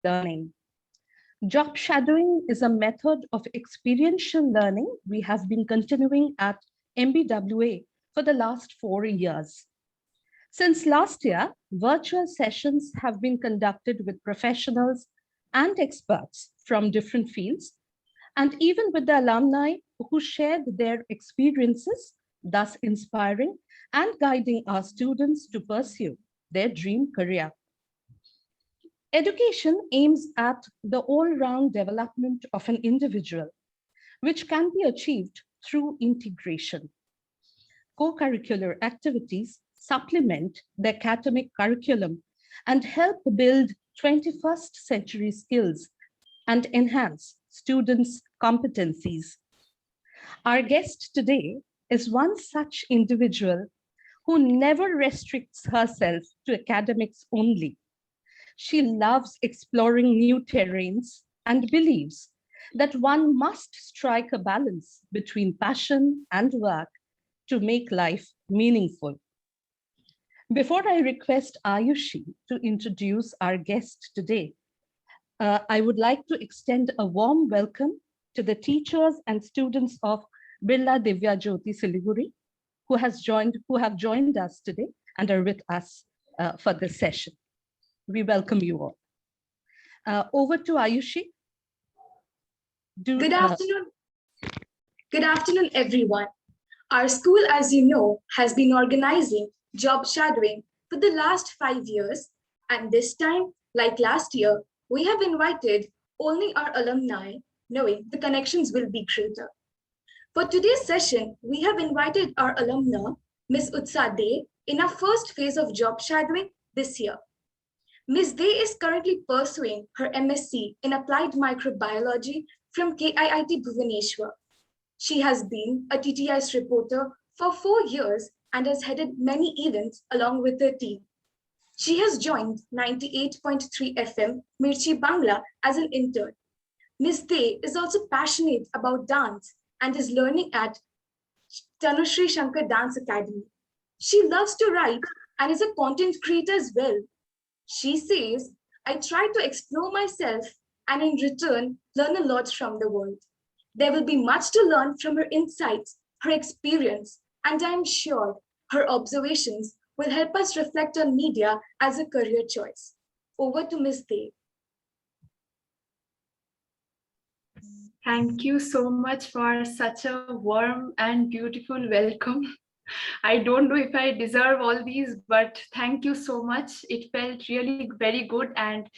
learning. Job shadowing is a method of experiential learning we have been continuing at MBWA for the last 4 years. Since last year, virtual sessions have been conducted with professionals and experts from different fields, and even with the alumni who shared their experiences, thus inspiring and guiding our students to pursue their dream career. Education aims at the all-round development of an individual, which can be achieved through integration. Co-curricular activities supplement the academic curriculum and help build 21st century skills and enhance students' competencies. Our guest today is one such individual who never restricts herself to academics only. She loves exploring new terrains and believes that one must strike a balance between passion and work to make life meaningful. Before I request Ayushi to introduce our guest today, I would like to extend a warm welcome to the teachers and students of Birla Divya Jyoti Siliguri, who have joined us today and are with us for this session. We welcome you all. Over to Ayushi. Good afternoon. Good afternoon, everyone. Our school, as you know, has been organizing job shadowing for the last 5 years. And this time, like last year, we have invited only our alumni, knowing the connections will be greater. For today's session, we have invited our alumna, Ms. Utsa De, in our first phase of job shadowing this year. Ms. De is currently pursuing her MSc in Applied Microbiology from KIIT Bhubaneswar. She has been a TTI's reporter for 4 years and has headed many events along with her team. She has joined 98.3 FM Mirchi Bangla as an intern. Ms. De is also passionate about dance and is learning at Tanushree Shankar Dance Academy. She loves to write and is a content creator as well. She says, I try to explore myself and in return, learn a lot from the world. There will be much to learn from her insights, her experience, and I'm sure her observations will help us reflect on media as a career choice. Over to Ms. De. Thank you so much for such a warm and beautiful welcome. I don't know if I deserve all these, but thank you so much. It felt really very good, and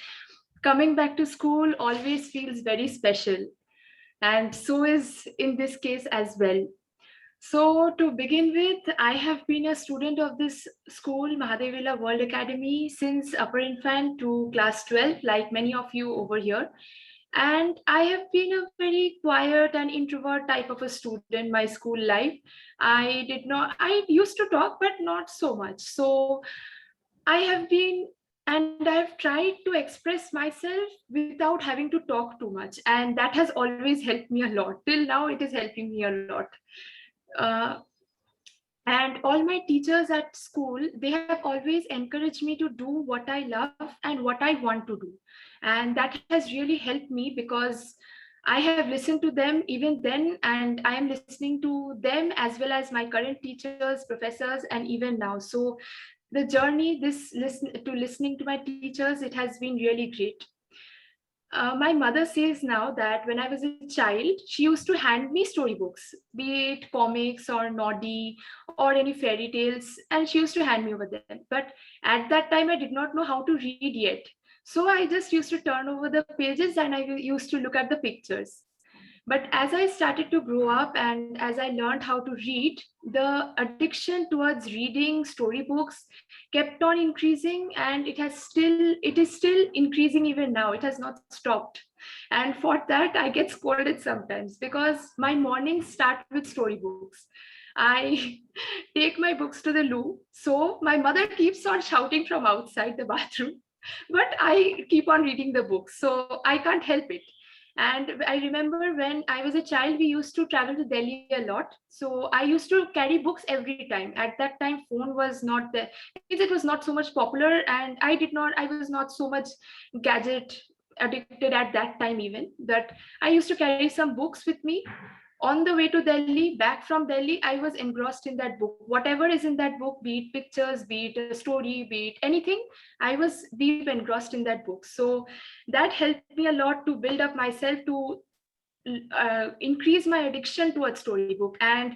coming back to school always feels very special. And so is in this case as well. So to begin with, I have been a student of this school, Mahadevila World Academy, since upper infant to class 12, like many of you over here. And I have been a very quiet and introvert type of a student my school life. I used to talk, but not so much. So I have been, and I've tried to express myself without having to talk too much. And that has always helped me a lot. Till now, it is helping me a lot. Uh, and all my teachers at school, they have always encouraged me to do what I love and what I want to do. And that has really helped me because I have listened to them even then, and I am listening to them as well as my current teachers, professors, and even now. So the journey, listening to my teachers, it has been really great. My mother says now that when I was a child, she used to hand me storybooks, be it comics or Noddy or any fairy tales, and she used to hand me over them. But at that time, I did not know how to read yet. So I just used to turn over the pages and I used to look at the pictures. But as I started to grow up and as I learned how to read, the addiction towards reading storybooks kept on increasing, and it is still increasing even now. It has not stopped. And for that, I get scolded sometimes because my mornings start with storybooks. I take my books to the loo. So my mother keeps on shouting from outside the bathroom, but I keep on reading the books. So I can't help it. And I remember when I was a child, we used to travel to Delhi a lot. So I used to carry books every time. At that time, phone was not there. It was not so much popular, and I was not so much gadget addicted at that time even, that I used to carry some books with me. On the way to Delhi, back from Delhi, I was engrossed in that book. Whatever is in that book, be it pictures, be it a story, be it anything, I was deep engrossed in that book. So that helped me a lot to build up myself, to increase my addiction towards storybook. And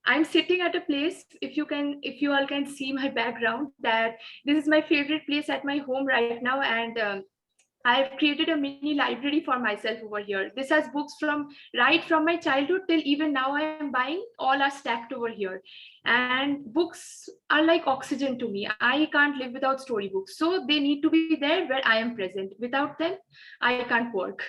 I'm sitting at a place, if you all can see my background, that this is my favorite place at my home right now. And I've created a mini library for myself over here. This has books from right from my childhood till even now I am buying, all are stacked over here. And books are like oxygen to me. I can't live without storybooks. So they need to be there where I am present. Without them, I can't work.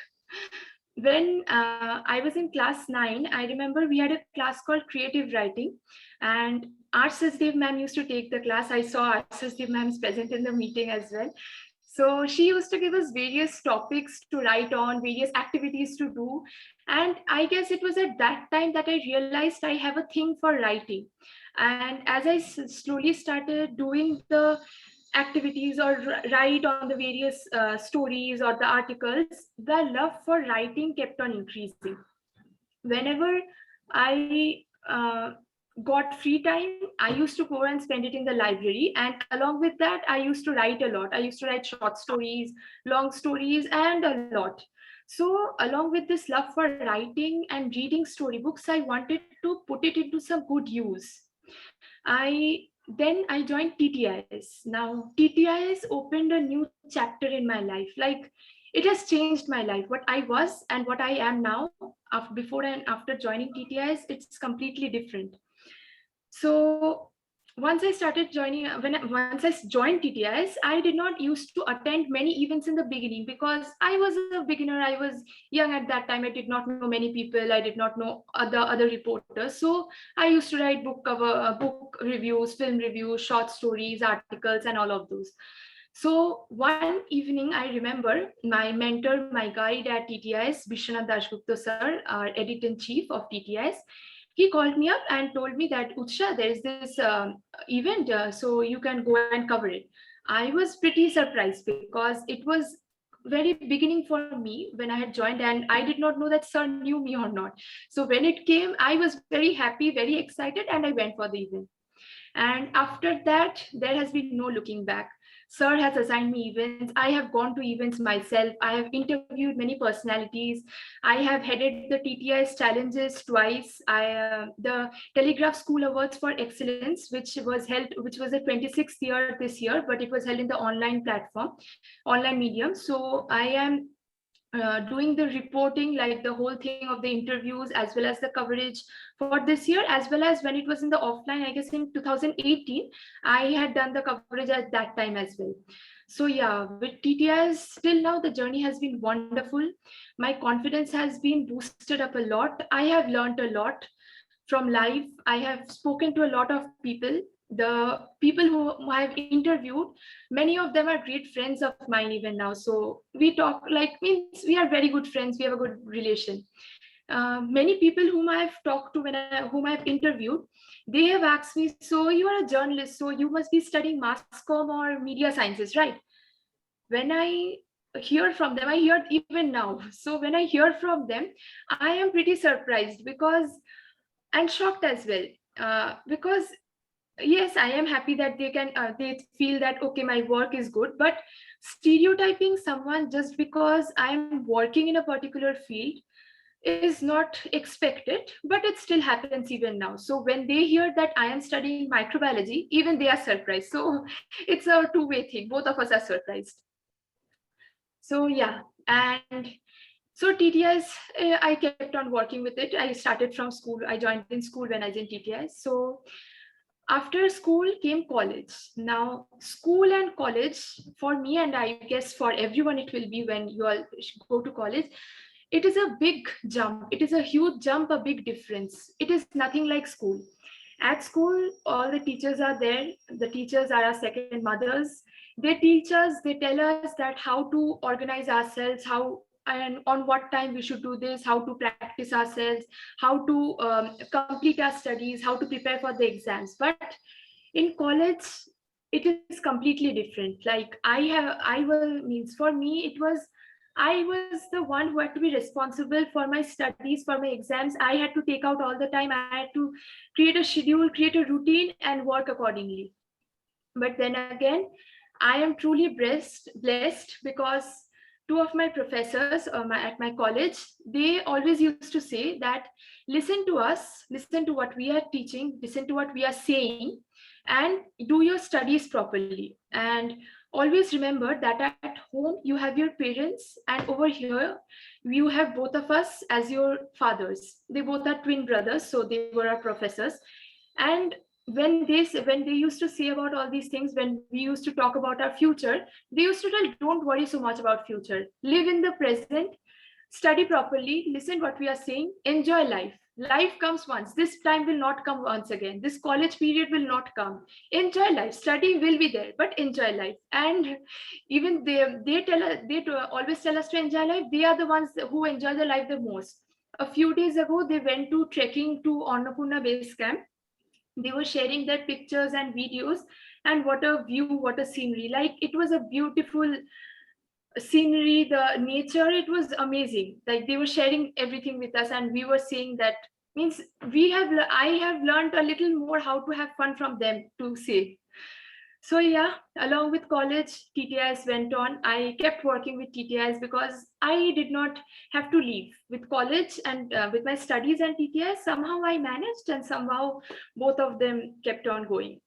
When I was in class 9, I remember we had a class called creative writing, and R. Sasdev ma'am used to take the class. I saw R. Sasdev ma'am is present in the meeting as well. So she used to give us various topics to write on, various activities to do. And I guess it was at that time that I realized I have a thing for writing. And as I slowly started doing the activities or write on the various stories or the articles, the love for writing kept on increasing. Whenever I got free time, I used to go and spend it in the library. And along with that, I used to write a lot. I used to write short stories, long stories, and a lot. So along with this love for writing and reading storybooks, I wanted to put it into some good use. Then I joined TTIS. Now TTIS opened a new chapter in my life. Like, it has changed my life. What I was and what I am now, before and after joining TTIS, it's completely different. So once I started joining, once I joined TTIS, I did not used to attend many events in the beginning because I was a beginner. I was young at that time. I did not know many people. I did not know other reporters. So I used to write book book reviews, film reviews, short stories, articles, and all of those. So one evening, I remember my mentor, my guide at TTIS, Vishwanath Dasgupta sir, our editor-in-chief of TTIS, he called me up and told me that, Utsha, there is this event, so you can go and cover it. I was pretty surprised because it was very beginning for me when I had joined, and I did not know that sir knew me or not. So when it came, I was very happy, very excited, and I went for the event. And after that, there has been no looking back. Sir has assigned me events. I have gone to events myself. I have interviewed many personalities. I have headed the TTIS challenges twice. The Telegraph School Awards for Excellence, which was the 26th year this year, but it was held in the online platform, online medium. So I am doing the reporting, like the whole thing of the interviews, as well as the coverage for this year, as well as when it was in the offline, I guess in 2018, I had done the coverage at that time as well. So yeah, with TTIS, till now, the journey has been wonderful. My confidence has been boosted up a lot. I have learned a lot from life. I have spoken to a lot of people. The people who I have interviewed, many of them are great friends of mine even now. So we talk, like, means we are very good friends. We have a good relation. Many people whom I've talked to, whom I've interviewed, they have asked me, so you are a journalist, so you must be studying mass comm or media sciences, right? When I hear from them, I hear even now. So when I hear from them, I am pretty surprised and shocked as well, because yes, I am happy that they feel that, okay, my work is good, but stereotyping someone just because I'm working in a particular field is not expected, but it still happens even now. So when they hear that I am studying microbiology, even they are surprised. So it's a two-way thing. Both of us are surprised. So yeah, and so TTIS, I kept on working with it. I started from school. I joined in school when I was in TTIS. So after school came college. Now, school and college, for me, and I guess for everyone, it will be when you all go to college, it is a big jump. It is a huge jump, a big difference. It is nothing like school. At school, all the teachers are there. The teachers are our second mothers. They teach us, they tell us that how to organize ourselves, how and on what time we should do this, how to practice ourselves, how to complete our studies, how to prepare for the exams. But in college, it is completely different. Like for me, it was, I was the one who had to be responsible for my studies, for my exams. I had to take out all the time. I had to create a schedule, create a routine, and work accordingly. But then again, I am truly blessed because two of my professors at my college, they always used to say that listen to us, listen to what we are teaching, listen to what we are saying, and do your studies properly. And always remember that at home you have your parents, and over here you have both of us as your fathers. They both are twin brothers, so they were our professors. And when they used to say about all these things, when we used to talk about our future, they used to tell, don't worry so much about future, live in the present, study properly, listen what we are saying, enjoy life. Life comes once, this time will not come once again, this college period will not come. Enjoy life, study will be there, but enjoy life. And even they always tell us to enjoy life. They are the ones who enjoy the life the most. A few days ago they went to trekking to Annapurna base camp. They were sharing their pictures and videos, and what a view, what a scenery. Like, it was a beautiful scenery, the nature, it was amazing. Like, they were sharing everything with us, and we were saying that means I have learned a little more how to have fun from them, to say. So yeah, along with college, TTIs went on. I kept working with TTIs because I did not have to leave. With college and with my studies and TTIs, somehow I managed, and somehow both of them kept on going.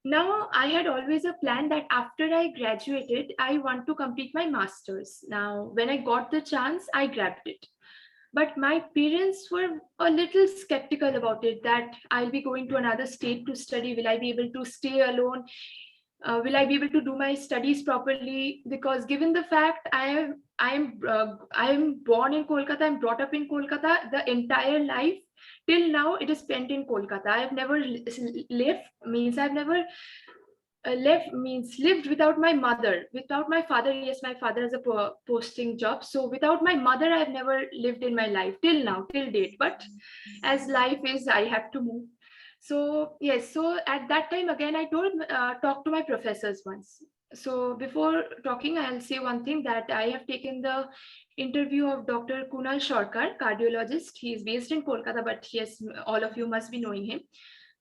Now, I had always a plan that after I graduated, I want to complete my master's. Now, when I got the chance, I grabbed it. But my parents were a little skeptical about it, that I'll be going to another state to study. Will I be able to stay alone? Will I be able to do my studies properly? Because given the fact I am born in Kolkata, I'm brought up in Kolkata, the entire life till now it is spent in Kolkata. I've never lived without my mother, without my father. Yes, my father has a posting job. So without my mother, I've never lived in my life till now, till date. But as life is, I have to move. So yes, so at that time again, I talked to my professors once. So before talking, I'll say one thing, that I have taken the interview of Dr. Kunal Sarkar, cardiologist. He is based in Kolkata, but yes, all of you must be knowing him.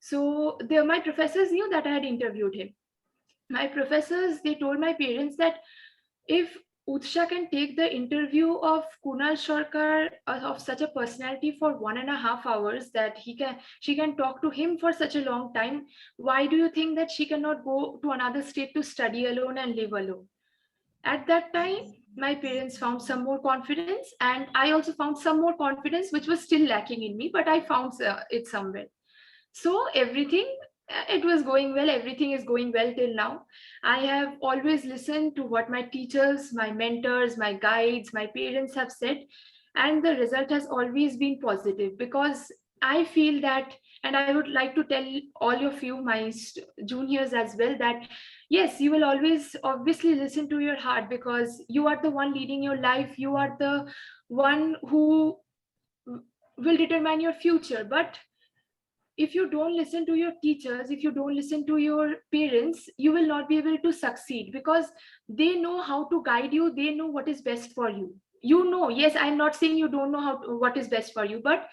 So my professors knew that I had interviewed him. My professors, they told my parents that if Utsha can take the interview of Kunal Sarkar, of such a personality, for 1.5 hours, that she can talk to him for such a long time, why do you think that she cannot go to another state to study alone and live alone? At that time, my parents found some more confidence, and I also found some more confidence, which was still lacking in me, but I found it somewhere. So everything, it was going well. Everything is going well till now. I have always listened to what my teachers, my mentors, my guides, my parents have said, and the result has always been positive, because I feel that, and I would like to tell all of you, my juniors as well, that yes, you will always obviously listen to your heart, because you are the one leading your life. You are the one who will determine your future. But if you don't listen to your teachers, if you don't listen to your parents, you will not be able to succeed, because they know how to guide you. They know what is best for you. Yes, I'm not saying you don't know what is best for you, but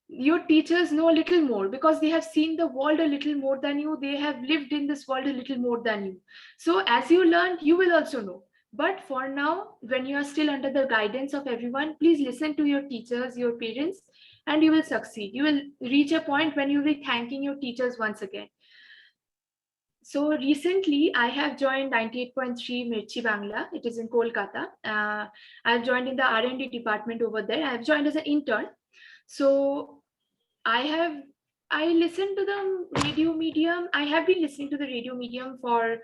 your teachers know a little more, because they have seen the world a little more than you. They have lived in this world a little more than you. So as you learn, you will also know. But for now, when you are still under the guidance of everyone, please listen to your teachers, your parents, and you will succeed. You will reach a point when you will be thanking your teachers once again. So recently, I have joined 98.3 Mirchi Bangla. It is in Kolkata. I have joined in the R&D department over there. I have joined as an intern. So I listened to the radio medium. I have been listening to the radio medium for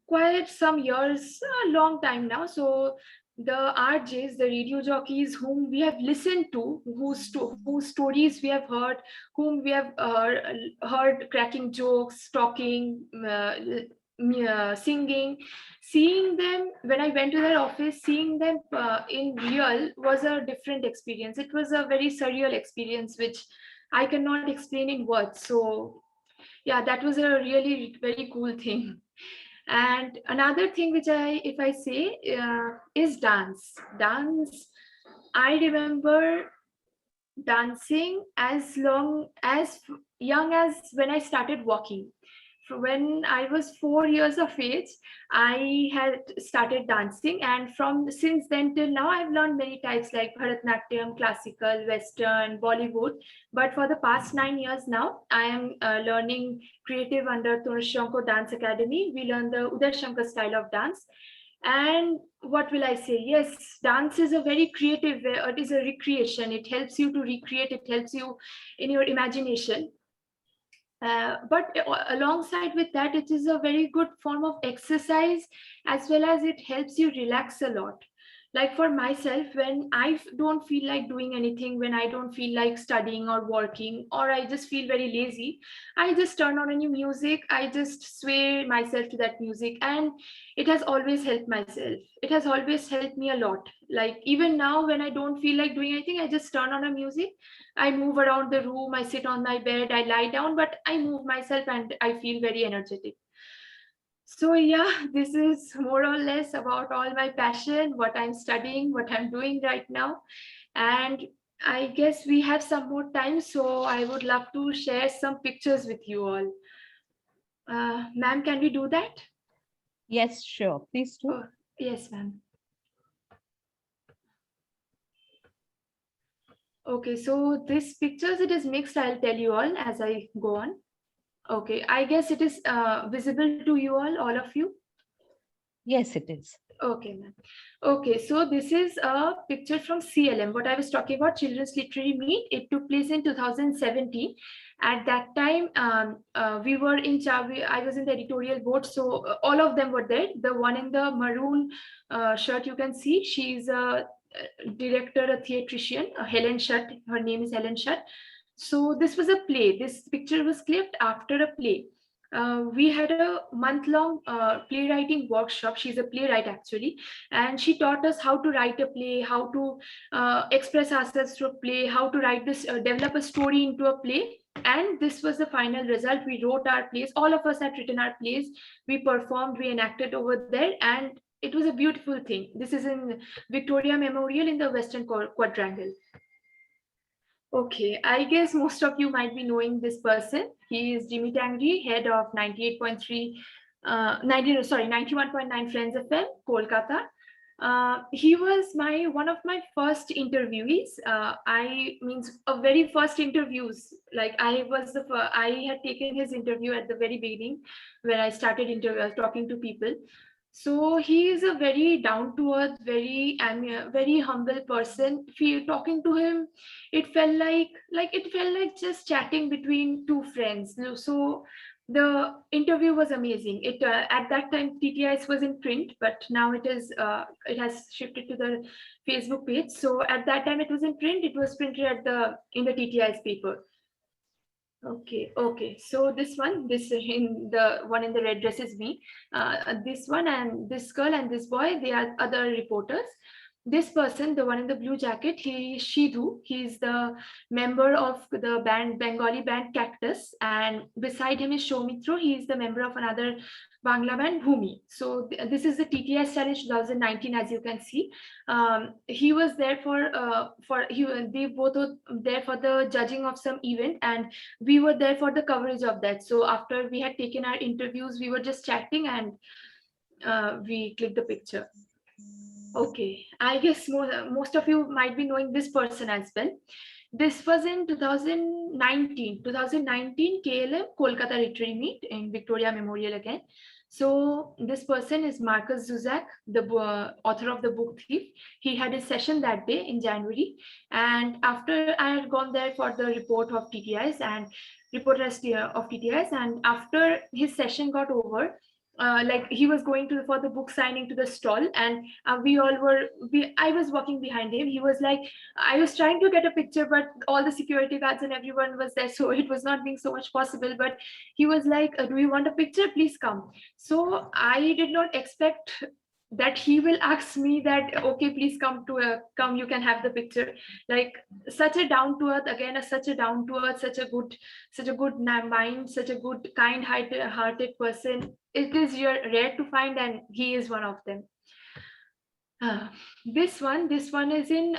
quite some years, a long time now. So the RJs, the radio jockeys whom we have listened to, whose stories we have heard, whom we have heard cracking jokes, talking, singing, seeing them, when I went to their office, seeing them in real was a different experience. It was a very surreal experience, which I cannot explain in words. So yeah, that was a really very cool thing. And another thing which if I say is dance. I remember dancing as young as when I started walking. When I was 4 years of age, I had started dancing, and from since then till now, I've learned many types like Bharatanatyam, classical, Western, Bollywood. But for the past 9 years now, I am learning creative under Tunashanko Dance Academy. We learn the Uday Shankar style of dance. And what will I say? Yes, dance is a very creative way. It is a recreation. It helps you to recreate. It helps you in your imagination. But alongside with that, it is a very good form of exercise, as well as it helps you relax a lot. Like for myself, when I don't feel like doing anything, when I don't feel like studying or working, or I just feel very lazy, I just turn on a new music. I just sway myself to that music, and it has always helped myself. It has always helped me a lot. Like even now, when I don't feel like doing anything, I just turn on a music. I move around the room, I sit on my bed, I lie down, but I move myself and I feel very energetic. So yeah, this is more or less about all my passion, what I'm studying, what I'm doing right now. And I guess we have some more time, so I would love to share some pictures with you all. Ma'am, can we do that? Yes, sure. Please do. Oh, yes, ma'am. Okay, so this pictures, it is mixed. I'll tell you all as I go on. Okay, I guess it is visible to you all of you. Yes, it is. Okay, ma'am. Okay, so this is a picture from CLM. What I was talking about, Children's Literary Meet, it took place in 2017. At that time, we were in I was in the editorial board, so all of them were there. The one in the maroon shirt you can see, she's a director, a theatrician, Helen Shutt. Her name is Helen Shutt. So this was a play. This picture was clipped after a play. We had a month-long playwriting workshop. She's a playwright actually, and she taught us how to write a play, how to express ourselves through a play, how to write this, develop a story into a play. And this was the final result. We wrote our plays. All of us had written our plays. We performed, we enacted over there, and it was a beautiful thing. This is in Victoria Memorial in the Western Quadrangle. Okay, I guess most of you might be knowing this person. He is Jimmy Tangri, head of 98.3, 91.9 Friends FM, Kolkata. He was one of my first interviewees. I means a very first interviews. Like I had taken his interview at the very beginning when I started talking to people. So he is a very down to earth, very humble person. If you talking to him, it felt like just chatting between two friends. So the interview was amazing. It at that time TTIS was in print, but now it has shifted to the Facebook page. So at that time it was in print. It was printed in the TTIS paper. Okay. So this in the one in the red dress is me. This one and this girl and this boy, they are other reporters. This person, the one in the blue jacket, he is Shidhu. He's the member of the Bengali band Cactus, and beside him is Shoumitro. He is the member of another Bangla band Bhumi. So this is the TTS challenge 2019, as you can see. He was there they both were there for the judging of some event, and we were there for the coverage of that. So after we had taken our interviews, we were just chatting, and we clicked the picture. Okay, I guess most of you might be knowing this person as well. This was in 2019 KLM Kolkata Literary Meet in Victoria Memorial again. So this person is Marcus Zuzak, the author of the book Thief. He had a session that day in January, and after I had gone there for the report of TTIs and and after his session got over, like he was going for the book signing to the stall, and I was walking behind him. He was like, I was trying to get a picture, but all the security guards and everyone was there, so it was not being so much possible. But he was like, do you want a picture? Please come. So I did not expect that he will ask me that, okay, please come, you can have the picture. Like such a down to earth, again, such a down to earth, such a good mind, such a good hearted person. It is rare to find, and he is one of them. This one is in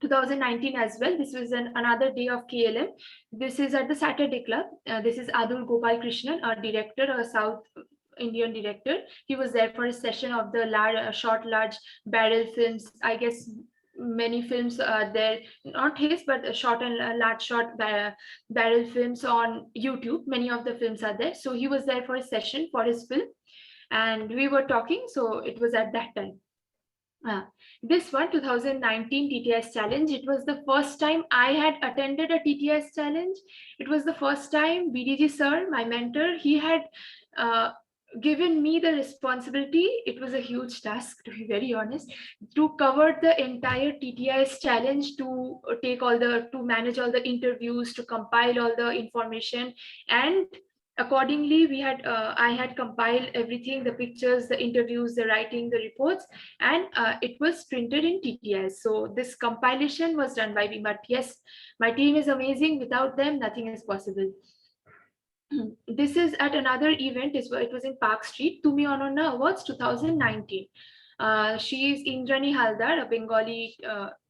2019 as well. This was another day of KLM. This is at the Saturday Club. This is Adul Gopal Krishnan, our director, a South Indian director. He was there for a session of the short, large barrel films. I guess many films are there, not his, but short and large short barrel films on YouTube. Many of the films are there. So he was there for a session for his film, and we were talking. So it was at that time. This one, 2019 TTS challenge, it was the first time I had attended a TTS challenge. It was the first time BDG sir, my mentor, he had given me the responsibility. It was a huge task, to be very honest, to cover the entire TTS challenge, to manage all the interviews, to compile all the information, and accordingly I had compiled everything, the pictures, the interviews, the writing, the reports, and it was printed in TTS. So this compilation was done by me, but yes, my team is amazing. Without them, nothing is possible. This is at another event. It was in Park Street, Tumi Ononna Awards 2019. She is Indrani Haldar, a Bengali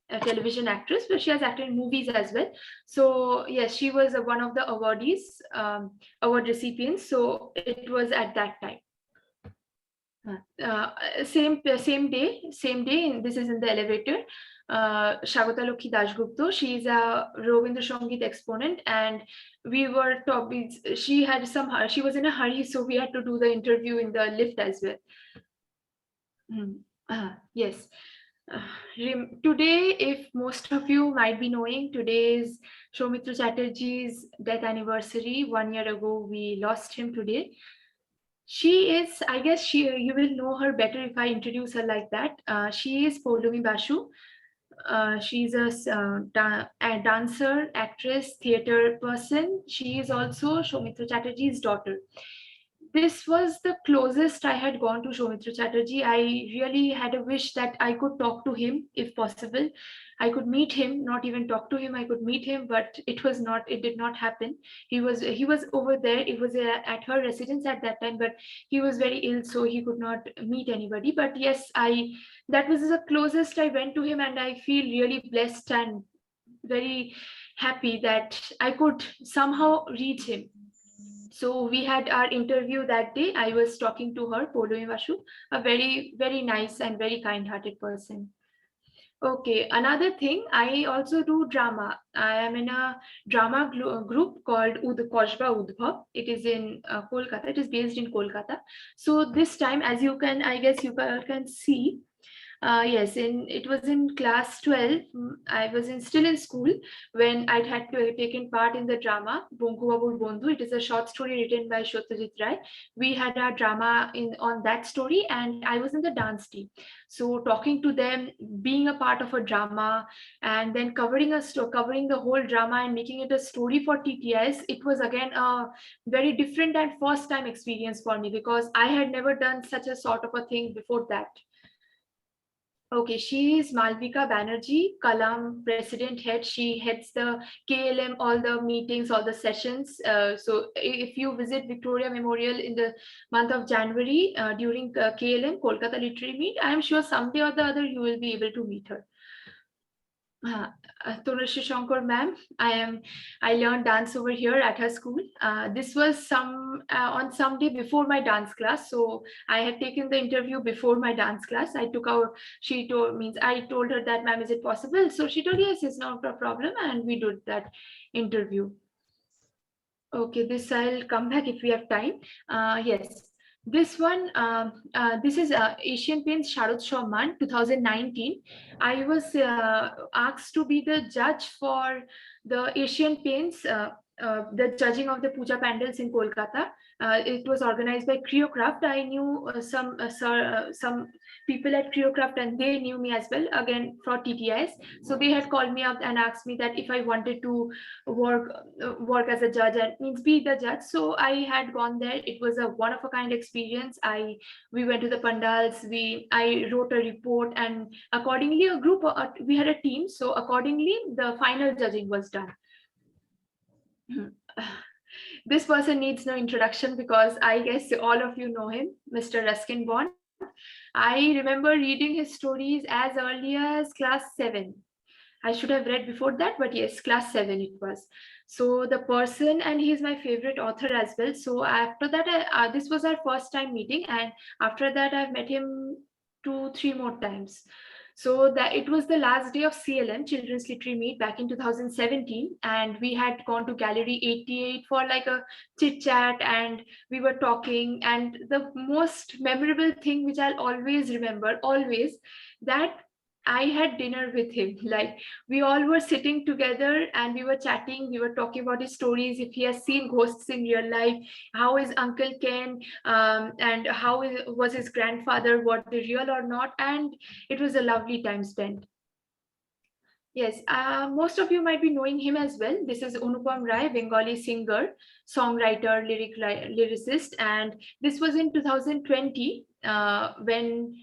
a television actress, but she has acted in movies as well. So yes, she was one of the awardees, award recipients. So it was at that time. Same day. This is in the elevator. Shagota Lokhi Dashgupta, she is a Ravindra Sangeet exponent, and we were talking. She was in a hurry, so we had to do the interview in the lift as well. Yes. Today, if most of you might be knowing, today is Soumitra Chatterjee's death anniversary. 1 year ago, we lost him today. She is, I guess you will know her better if I introduce her like that. She is Poulomi Basu. She's a dancer, actress, theater person. She is also Soumitra Chatterjee's daughter. This was the closest I had gone to Soumitra Chatterjee. I really had a wish that I could talk to him if possible. I could meet him, not even talk to him. I could meet him, but it did not happen. He was over there. It was at her residence at that time, but he was very ill, so he could not meet anybody. But yes, that was the closest I went to him, and I feel really blessed and very happy that I could somehow reach him. So we had our interview that day. I was talking to her, Poulomi Basu, a very, very nice and very kind-hearted person. Okay, another thing, I also do drama. I am in a drama group called Koshba Udbhav. It is in Kolkata. It is based in Kolkata. So this time, as you can, I guess you can see, yes, it was in class 12. I was still in school when I had taken part in the drama Bonku Babur Bondhu. It is a short story written by Satyajit Ray. We had our drama on that story, and I was in the dance team. So talking to them, being a part of a drama, and then covering the whole drama and making it a story for TTS, it was again a very different and first time experience for me, because I had never done such a sort of a thing before that. Okay, she is Malvika Banerjee, Kalam president head. She heads the KLM, all the meetings, all the sessions. So if you visit Victoria Memorial in the month of January during KLM, Kolkata Literary Meet, I am sure someday or the other you will be able to meet her. Tanushree Shankar ma'am, I learned dance over here at her school. This was on some day before my dance class, so I had taken the interview before my dance class. I told her that, ma'am, is it possible? So she told, yes, it's not a problem, and we did that interview. Okay, this I'll come back if we have time. Yes. This one, this is Asian Paints Sharad Man 2019. I was asked to be the judge for the Asian Paints the judging of the puja pandals in Kolkata. It was organized by Creocraft. I knew some people at Creocraft, and they knew me as well, again for TTIs. So they had called me up and asked me that if I wanted to work as a judge and means be the judge. So I had gone there. It was a one of a kind experience. We went to the pandals. I wrote a report, and accordingly we had a team. So accordingly the final judging was done. This person needs no introduction because I guess all of you know him, Mr. Ruskin Bond. I remember reading his stories as early as class 7. I should have read before that, but yes, class 7 it was. So the person, and he is my favorite author as well. So after that, this was our first time meeting, and after that I've met him 2-3 more times. So that it was the last day of CLM, Children's Literary Meet, back in 2017, and we had gone to Gallery 88 for like a chit chat, and we were talking. And the most memorable thing, which I'll always remember, always, that I had dinner with him. Like we all were sitting together and we were chatting, we were talking about his stories, if he has seen ghosts in real life, how is Uncle Ken, and was his grandfather, were they real or not? And it was a lovely time spent. Yes, most of you might be knowing him as well. This is Anupam Rai, Bengali singer, songwriter, lyricist, and this was in 2020 when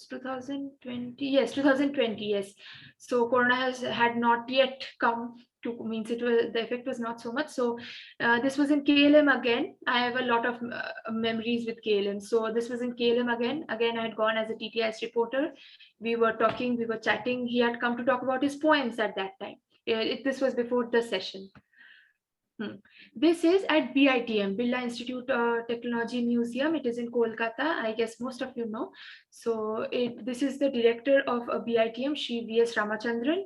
2020, yes, 2020, yes. So Corona had not yet come to, means it was, the effect was not so much. So this was in KLM again. I have a lot of memories with KLM. So this was in KLM again. Again, I had gone as a TTIS reporter. We were talking, we were chatting. He had come to talk about his poems at that time. This was before the session. This is at BITM, Birla Institute Technology Museum. It is in Kolkata. I guess most of you know. So this is the director of BITM, Shri V.S. Ramachandran.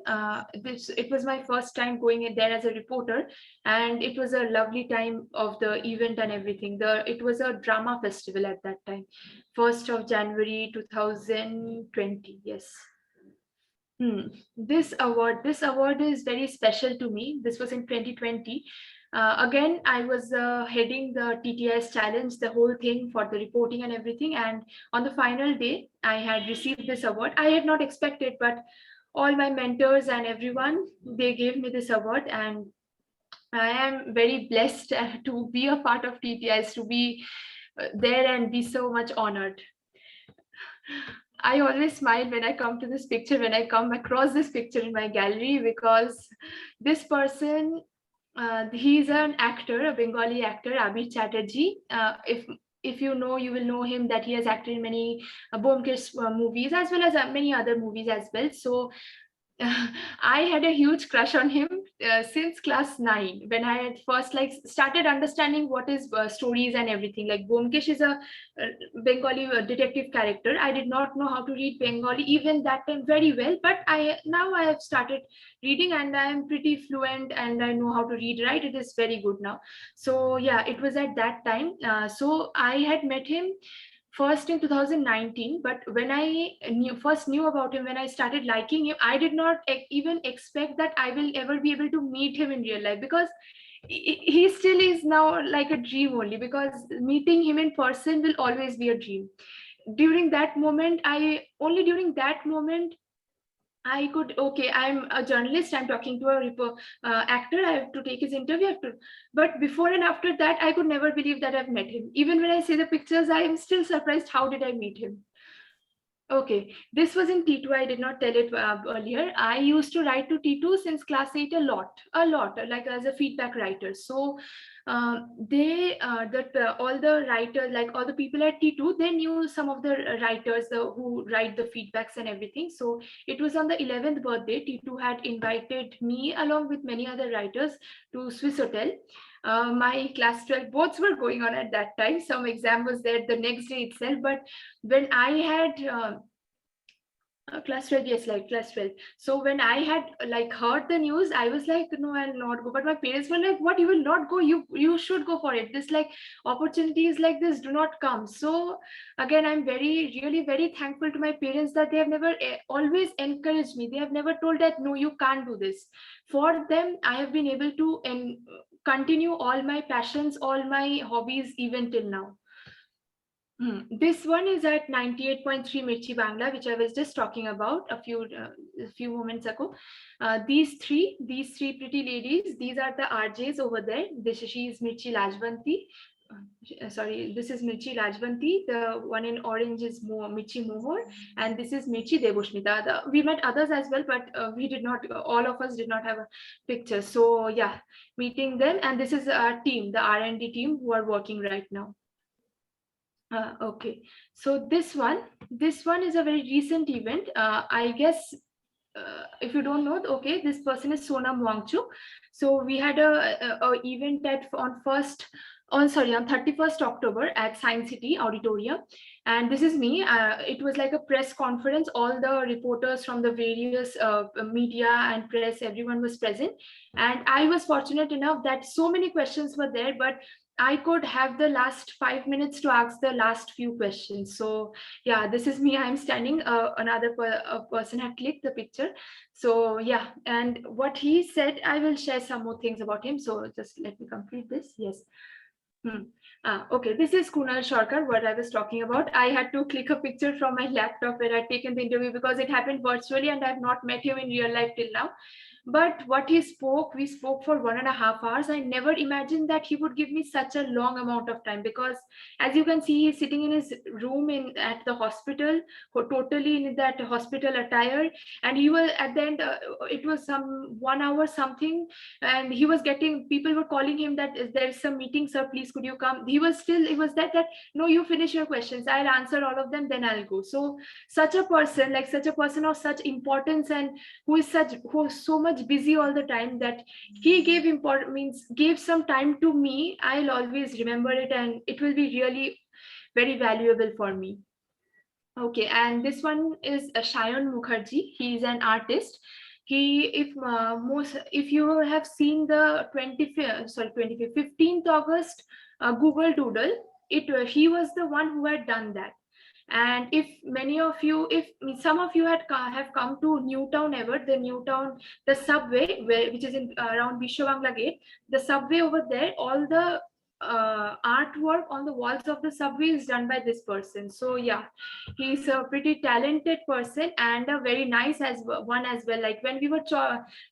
It was my first time going in there as a reporter, and it was a lovely time of the event and everything. It was a drama festival at that time, 1st of January 2020. Yes. This award is very special to me. This was in 2020. Again, I was heading the TTIS challenge, the whole thing for the reporting and everything. And on the final day, I had received this award. I had not expected, but all my mentors and everyone, they gave me this award. And I am very blessed to be a part of TTIS, to be there and be so much honored. I always smile when I come to this picture, when I come across this picture in my gallery, because this person, he's an actor, a Bengali actor, Abir Chatterjee. If you know, you will know him, that he has acted in many Byomkesh movies, as well as many other movies as well. So I had a huge crush on him since class 9, when I had first started understanding what is stories and everything. Like Byomkesh is a Bengali detective character. I did not know how to read Bengali even that time very well, but now I have started reading and I am pretty fluent and I know how to read, right? It is very good now. So yeah, it was at that time. So I had met him first in 2019, but when I first knew about him, when I started liking him, I did not even expect that I will ever be able to meet him in real life, because he still is now like a dream only, because meeting him in person will always be a dream. During that moment, I could, okay, I'm a journalist, I'm talking to a actor, I have to take his interview. But before and after that, I could never believe that I've met him. Even when I see the pictures, I am still surprised, how did I meet him? Okay, this was in T2. I did not tell it earlier. I used to write to T2 since class 8 a lot, like as a feedback writer. So all the writers, like all the people at T2, they knew some of the writers who write the feedbacks and everything. So it was on the 11th birthday, T2 had invited me along with many other writers to Swiss Hotel. My class 12 boards were going on at that time. Some exam was there the next day itself. But when I had class 12, yes, like class 12. So when I had heard the news, I was like, no, I'll not go. But my parents were like, what, you will not go? You should go for it. This opportunities like this do not come. So again, I'm really very thankful to my parents that they have never always encouraged me. They have never told that, no, you can't do this. For them, I have been able to continue all my passions, all my hobbies even till now. This one is at 98.3 Mirchi Bangla, which I was just talking about a few moments ago. These three pretty ladies, these are the RJs over there. She is Mirchi Lajvanti. Sorry, this is Mirchi Lajvanti. The one in orange is Mirchi Mohor, and this is Mirchi Devoshmita. We met others as well, but we did not. All of us did not have a picture. So yeah, meeting them, and this is our team, the R&D team, who are working right now. Okay, so this one is a very recent event. I guess if you don't know, okay, this person is Sonam Wangchuk. So we had a event on 31st October at Science City Auditorium, and this is me. It was like a press conference. All the reporters from the various media and press, everyone was present, and I was fortunate enough that so many questions were there, but I could have the last 5 minutes to ask the last few questions. So yeah, this is me. I'm standing. Another person had clicked the picture. So yeah, and what he said, I will share some more things about him. So just let me complete this. Yes. Okay, this is Kunal Sharkar, what I was talking about. I had to click a picture from my laptop where I'd taken the interview because it happened virtually and I've not met him in real life till now. But what we spoke for 1.5 hours. I never imagined that he would give me such a long amount of time, because as you can see, he's sitting in his room at the hospital, totally in that hospital attire. And he was at the end, it was some 1 hour something, and he was getting, people were calling him that there's some meeting, sir, please could you come. He was that no, you finish your questions, I'll answer all of them, then I'll go. So such a person of such importance, and who is so much busy all the time, that he gave some time to me. I'll always remember it, and it will be really very valuable for me. Okay, and this one is Shayan Mukherjee. He is an artist. If you have seen the 15th August Google Doodle, he was the one who had done that. And if some of you have come to Newtown ever, the subway, which is in around Bishwabangla Gate, the subway over there, all the artwork on the walls of the subway is done by this person. So yeah, he's a pretty talented person and a very nice one as well. Like when we were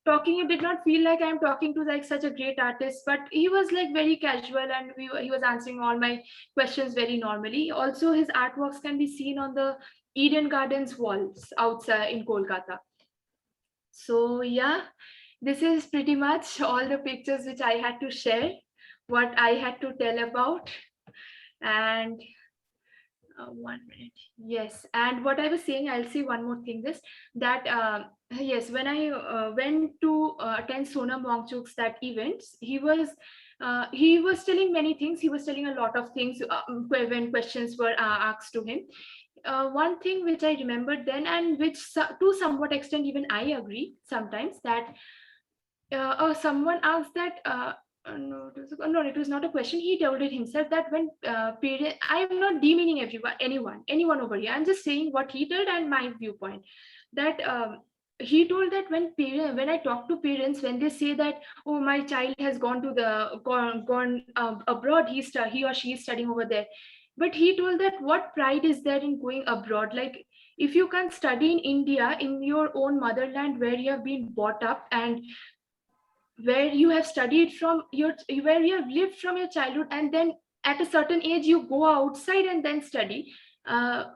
talking, it did not feel like I'm talking to like such a great artist, but he was like very casual, and he was answering all my questions very normally. Also, his artworks can be seen on the Eden Gardens walls outside in Kolkata. So yeah, this is pretty much all the pictures which I had to share, what I had to tell about. And 1 minute. Yes, and what I was saying, I'll say one more thing, yes, when I went to attend Sonam Wangchuk's that event, he was telling many things. He was telling a lot of things when questions were asked to him. One thing which I remembered then, and which to somewhat extent even I agree sometimes, that someone asked that no, it was not a question. He told it himself that when parents, I am not demeaning anyone over here. I'm just saying what he told and my viewpoint. That he told that when I talk to parents, when they say that, oh, my child has gone abroad, he or she is studying over there. But he told that what pride is there in going abroad? Like, if you can study in India, in your own motherland, where you have been brought up and where you have studied where you have lived from your childhood, and then at a certain age you go outside and then study,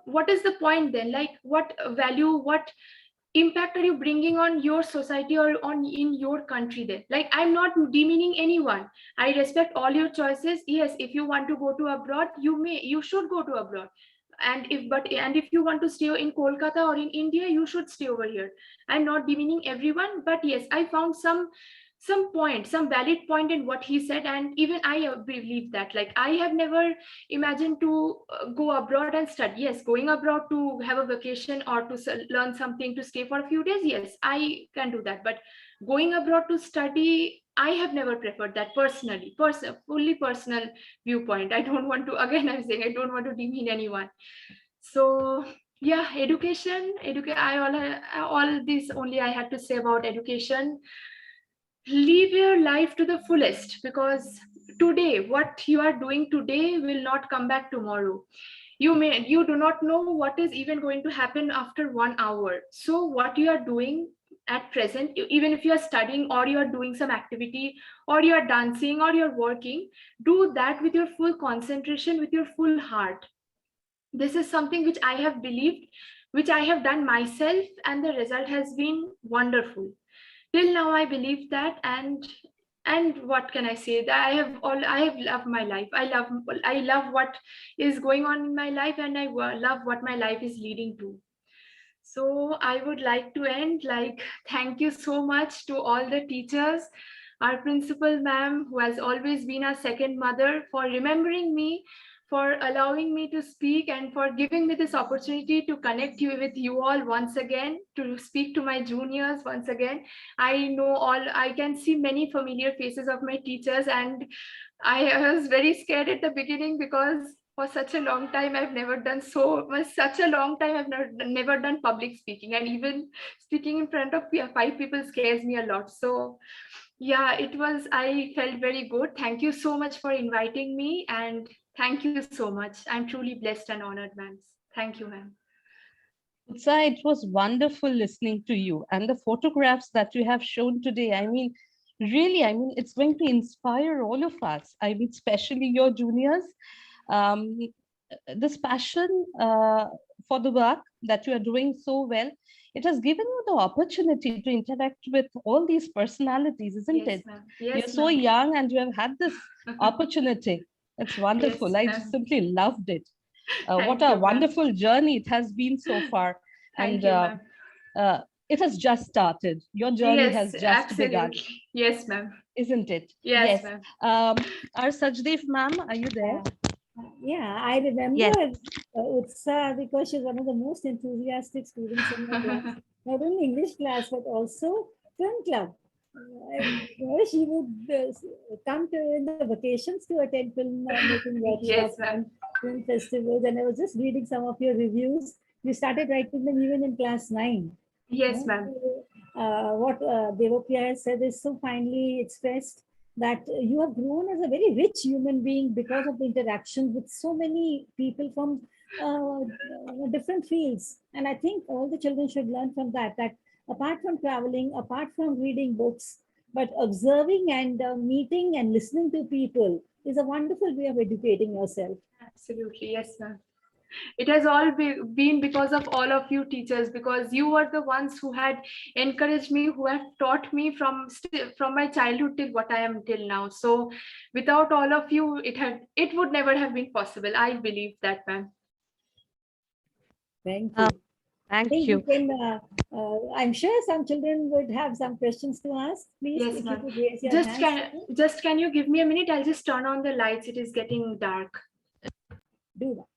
what is the point then? Like, what value, what impact are you bringing on your society or in your country then? Like, I'm not demeaning anyone. I respect all your choices. Yes, if you want to go to abroad, you should go to abroad. And if you want to stay in Kolkata or in India, you should stay over here. I'm not demeaning everyone, but yes, I found some valid point in what he said, and even I believe that. Like, I have never imagined to go abroad and study. Yes, going abroad to have a vacation or to learn something, to stay for a few days, yes, I can do that. But going abroad to study, I have never preferred that personally. Fully personal viewpoint. I don't want to, again, I'm saying, I don't want to demean anyone. So yeah, education. All this only I had to say about education. live your life to the fullest, because today, what you are doing today will not come back tomorrow. You do not know what is even going to happen after 1 hour. So what you are doing at present, even if you are studying or you are doing some activity or you are dancing or you're working, do that with your full concentration, with your full heart. This is something which I have believed, which I have done myself, and the result has been wonderful. Till now I believe that. And what can I say, that I have loved my life. I love what is going on in my life, and love what my life is leading to. So I would like to end like, thank you so much to all the teachers, our principal ma'am, who has always been our second mother, for remembering me, for allowing me to speak, and for giving me this opportunity to connect you with you all once again, to speak to my juniors once again. I can see many familiar faces of my teachers, and I was very scared at the beginning, because for such a long time I've never done such a long time I've never done public speaking, and even speaking in front of five people scares me a lot. So yeah, I felt very good. Thank you so much for inviting me, and thank you so much. I'm truly blessed and honored, ma'am. Thank you, ma'am. Utsa, it was wonderful listening to you, and the photographs that you have shown today. I mean, really, I mean, it's going to inspire all of us. I mean, especially your juniors. Um, this passion for the work that you are doing so well, it has given you the opportunity to interact with all these personalities, isn't Yes, it? ma'am. You're Yes, so ma'am. young and you have had this opportunity. It's wonderful. Yes, I just ma'am. simply loved it. What Thank a you, ma'am. wonderful journey it has been so far. Thank And you, ma'am. it has just started. Your journey has Yes, just begun, absolutely. Yes, ma'am. isn't it? Yes, Yes. ma'am. Our Sajdev ma'am, are you there? Yeah, I remember Yes. Utsa because she's one of the most enthusiastic students in my class. Not only English class, but also film club. She would come to in the vacations to attend film making Yes, workshops ma'am. and film festivals. And I was just reading some of your reviews. You started writing them even in class 9. Yes, ma'am. What Devopriya has said is so finely expressed, that you have grown as a very rich human being because of the interaction with so many people from different fields. And I think all the children should learn from that, that apart from traveling, apart from reading books, but observing and meeting and listening to people is a wonderful way of educating yourself. Absolutely. Yes, ma'am. It has all been because of all of you teachers, because you were the ones who had encouraged me, who have taught me from my childhood till what I am till now. So without all of you, it would never have been possible. I believe that, ma'am. Thank you. I Thank think you. we can, I'm sure some children would have some questions to ask. Please, Yes, if you ma'am. could raise your hands. Just can you give me a minute? I'll just turn on the lights. It is getting dark. Do that.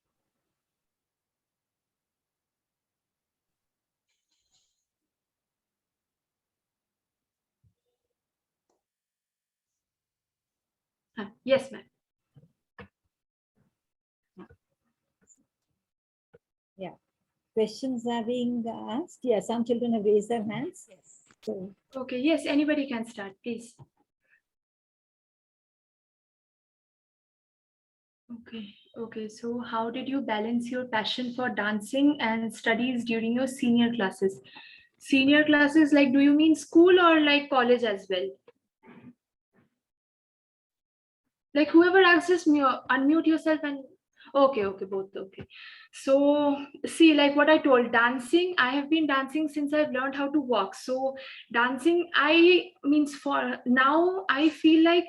Yes, ma'am. Yeah. Questions are being asked. Yeah, some children have raised their hands. Yes. So, Okay, yes, anybody can start, please. Okay, so how did you balance your passion for dancing and studies during your senior classes? Senior classes, like, do you mean school or like college as well? Like, whoever asks, just unmute yourself and okay, both. Okay, so see, like what I told, dancing, I have been dancing since I've learned how to walk. So dancing, I means for now, I feel like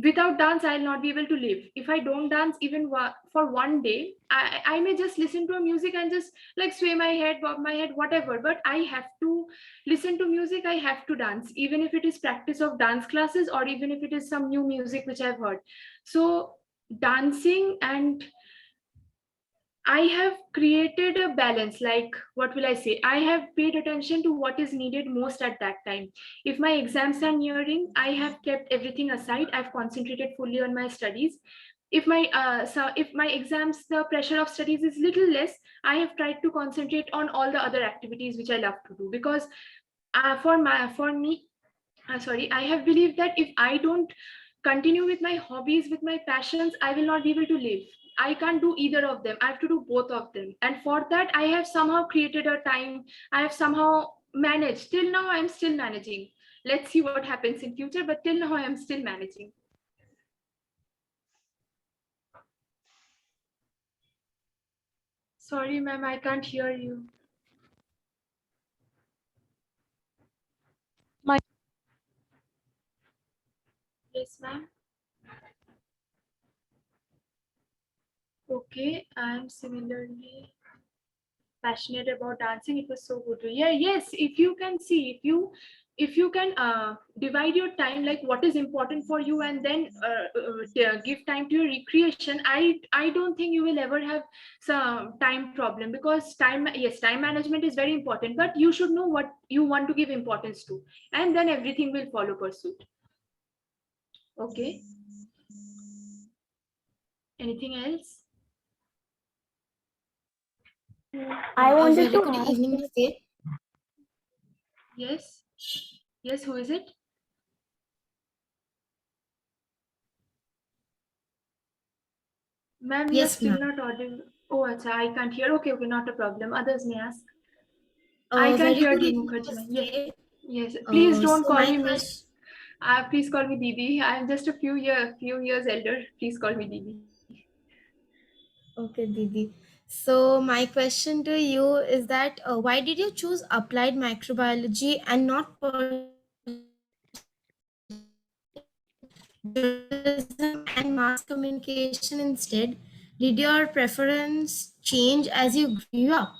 without dance I'll not be able to live. If I don't dance even for one day, I may just listen to a music and just like sway my head, bob my head, whatever, but I have to listen to music, I have to dance, even if it is practice of dance classes or even if it is some new music which I've heard. So dancing, and I have created a balance. Like, what will I say? I have paid attention to what is needed most at that time. If my exams are nearing, I have kept everything aside. I've concentrated fully on my studies. If my exams, the pressure of studies is little less, I have tried to concentrate on all the other activities which I love to do, because for me, I have believed that if I don't continue with my hobbies, with my passions, I will not be able to live. I can't do either of them. I have to do both of them. And for that, I have somehow created a time. I have somehow managed. Till now, I'm still managing. Let's see what happens in future, but till now, I am still managing. Sorry, ma'am, I can't hear you. Yes, ma'am. Okay, I'm similarly passionate about dancing. It was so good. Yeah, yes. If you can see, if you can divide your time like what is important for you, and then give time to your recreation, I don't think you will ever have some time problem, because time, yes, time management is very important, but you should know what you want to give importance to, and then everything will follow pursuit. Okay. Anything else? I A wanted very to good ask. evening, Namaste. Yes. Yes. Who is it? Ma'am, you are Yes, still ma'am. not audible. Oh, acha, I can't hear. Okay, okay, not a problem. Others may ask. I A can't very hear good the evening, Mukherjee. Yes, Namaste. yes. Please don't So call my me question, Miss. Please call me Didi. I'm just a few years elder. Please call me Didi. okay, Didi. So my question to you is that why did you choose applied microbiology and not journalism and mass communication instead? Did your preference change as you grew up?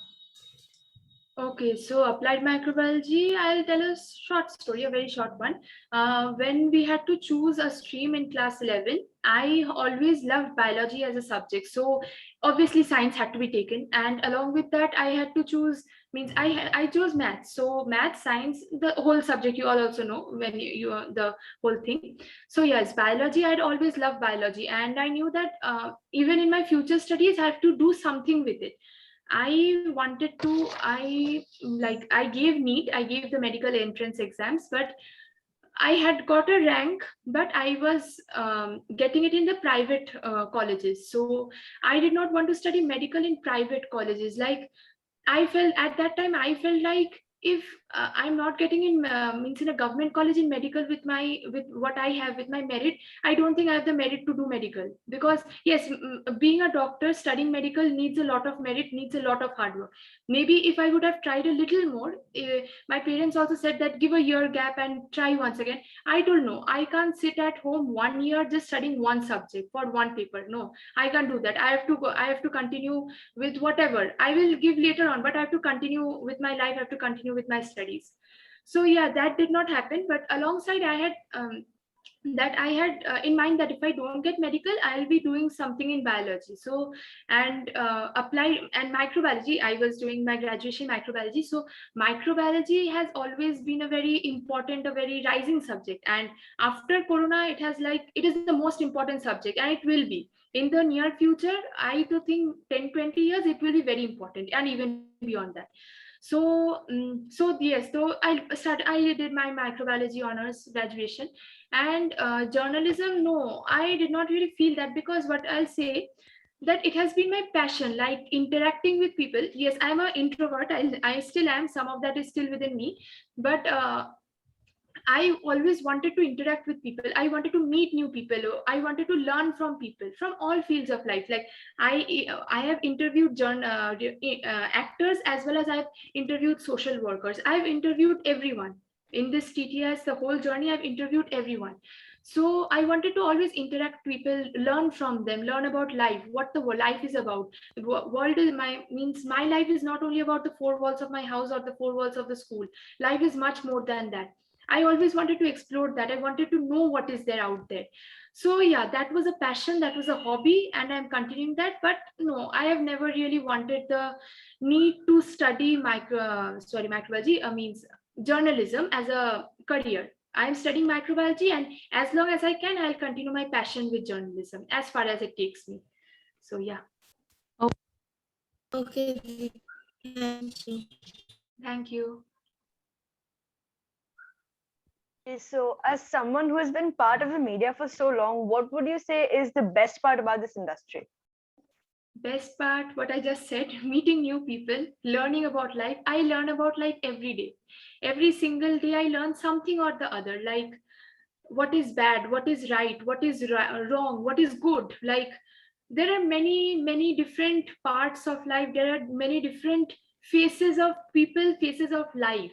Okay, so applied microbiology, I'll tell a short story, a very short one. When we had to choose a stream in class 11, I always loved biology as a subject. So obviously science had to be taken. And along with that, I had to choose, means I chose maths. So math, science, the whole subject, you all also know when you the whole thing. So yes, biology, I'd always loved biology. And I knew that even in my future studies, I have to do something with it. I wanted to, I gave NEET, I gave the medical entrance exams, but I had got a rank, but I was getting it in the private colleges. So I did not want to study medical in private colleges. Like I felt at that time, I felt like if I'm not getting in means in a government college in medical with what I have with my merit, I don't think I have the merit to do medical, because yes, being a doctor, studying medical needs a lot of merit, needs a lot of hard work. Maybe if I would have tried a little more, my parents also said that give a year gap and try once again. I don't know. I can't sit at home 1 year just studying one subject for one paper. No, I can't do that. I have to go. I have to continue with whatever I will give later on, but I have to continue with my life. I have to continue with my studies. So yeah, that did not happen. But alongside, I had in mind that if I don't get medical, I'll be doing something in biology. So and applied and microbiology. I was doing my graduation in microbiology. So microbiology has always been a very important, a very rising subject. And after Corona, it is the most important subject, and it will be in the near future. I do think 10-20 years it will be very important, and even beyond that. So yes, so I did my microbiology honors graduation. And journalism, no, I did not really feel that, because what I'll say, that it has been my passion, like interacting with people. Yes, I'm an introvert. I still am. Some of that is still within me, but I always wanted to interact with people. I wanted to meet new people. I wanted to learn from people from all fields of life. Like I have interviewed actors, as well as I've interviewed social workers. I've interviewed everyone in this TTS. The whole journey, I've interviewed everyone. So I wanted to always interact with people, learn from them, learn about life, what the life is about. World is my life is not only about the four walls of my house or the four walls of the school. Life is much more than that. I always wanted to explore that. I wanted to know what is there out there. So yeah, that was a passion, that was a hobby, and I'm continuing that. But no, I have never really wanted the need to study microbiology, means journalism as a career. I'm studying microbiology, and as long as I can, I'll continue my passion with journalism as far as it takes me. So yeah, Okay, Didi. Thank you. thank you. So, as someone who has been part of the media for so long, what would you say is the best part about this industry? Best part, what I just said, meeting new people, learning about life. I learn about life every day. Every single day, I learn something or the other, like what is bad, what is right, what is wrong, what is good. Like there are many different parts of life. There are many different faces of people, faces of life,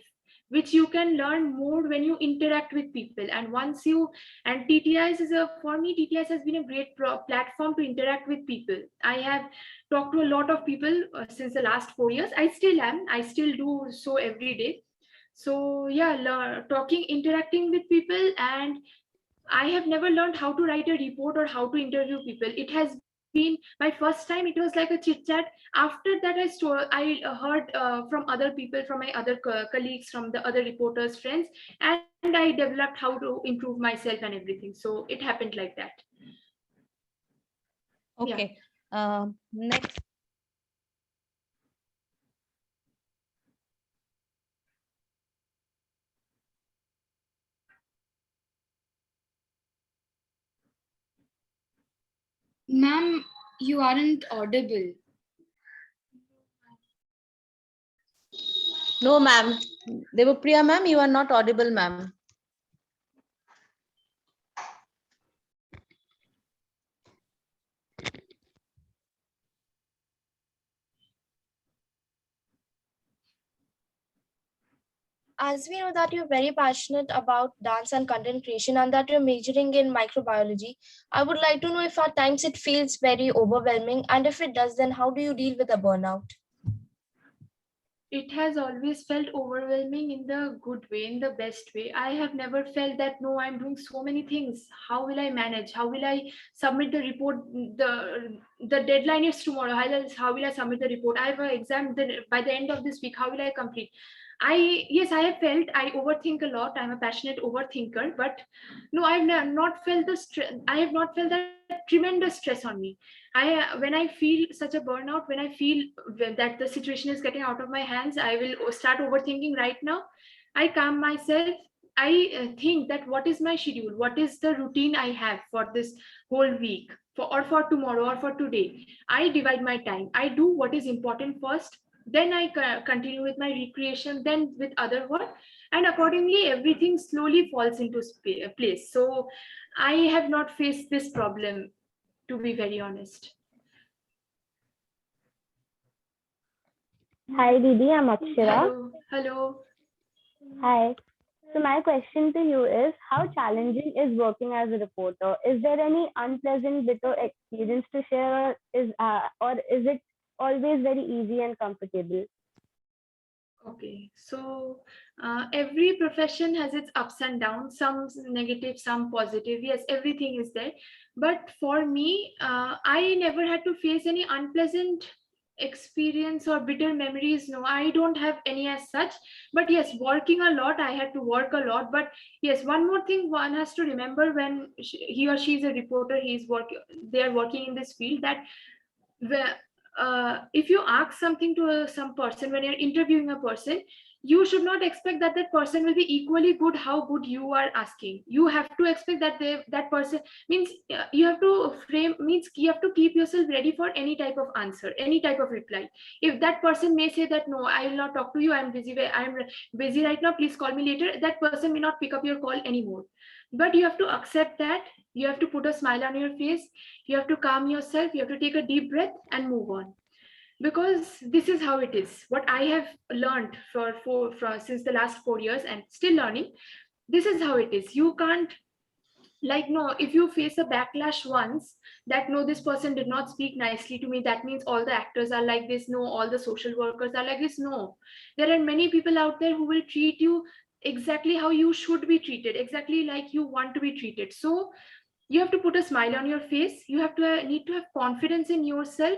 which you can learn more when you interact with people. And once you, and TTIs is a, for me, TTIs has been a great platform to interact with people. I have talked to a lot of people since the last 4 years. I still do so every day. So yeah, talking, interacting with people. And I have never learned how to write a report or how to interview people. It has been my first time. It was like a chit chat. After that, I heard from other people, from my other colleagues, from the other reporters, friends, and I developed how to improve myself and everything. So it happened like that. Okay. Next. Ma'am, you aren't audible. No, ma'am. Devapriya, ma'am, you are not audible, ma'am. As we know that you're very passionate about dance and content creation and that you're majoring in microbiology, I would like to know if at times it feels very overwhelming, and if it does, then how do you deal with the burnout? It has always felt overwhelming in the good way, in the best way. I have never felt that, no, I'm doing so many things. How will I manage? How will I submit the report? The deadline is tomorrow. How will I submit the report? I have an exam by the end of this week. How will I complete? Yes, I have felt I overthink a lot. I'm a passionate overthinker, but no, I've not felt the stress. I have not felt that tremendous stress on me. When I feel such a burnout, when I feel that the situation is getting out of my hands, I will start overthinking. Right now, I calm myself. I think that what is my schedule? What is the routine I have for this whole week, for tomorrow or for today? I divide my time. I do what is important first. Then I continue with my recreation. Then with other work, and accordingly, everything slowly falls into place. So I have not faced this problem, to be very honest. Hi, Didi, I'm Akshara. Hello. Hello. Hi. So my question to you is, how challenging is working as a reporter? Is there any unpleasant bit of experience to share, or is it always very easy and comfortable? Okay, so every profession has its ups and downs, some negative, some positive. Yes, everything is there. But for me, I never had to face any unpleasant experience or bitter memories. No, I don't have any as such. But yes, working a lot, I had to work a lot. But yes, one more thing one has to remember when he or she is a reporter, they are working in this field, that if you ask something to some person, when you're interviewing a person, you should not expect that that person will be equally good how good you are asking. You have to expect that that person means, you have to frame, means you have to keep yourself ready for any type of answer, any type of reply. If that person may say that, no, I will not talk to you, I'm busy right now, please call me later, that person may not pick up your call anymore. But you have to accept that. You have to put a smile on your face. You have to calm yourself. You have to take a deep breath and move on, because this is how it is. What I have learned since the last 4 years and still learning, this is how it is. You can't, like, no, if you face a backlash once, that no, this person did not speak nicely to me, that means all the actors are like this, no, all the social workers are like this. No, there are many people out there who will treat you exactly how you should be treated, exactly like you want to be treated. So you have to put a smile on your face. You have to need to have confidence in yourself,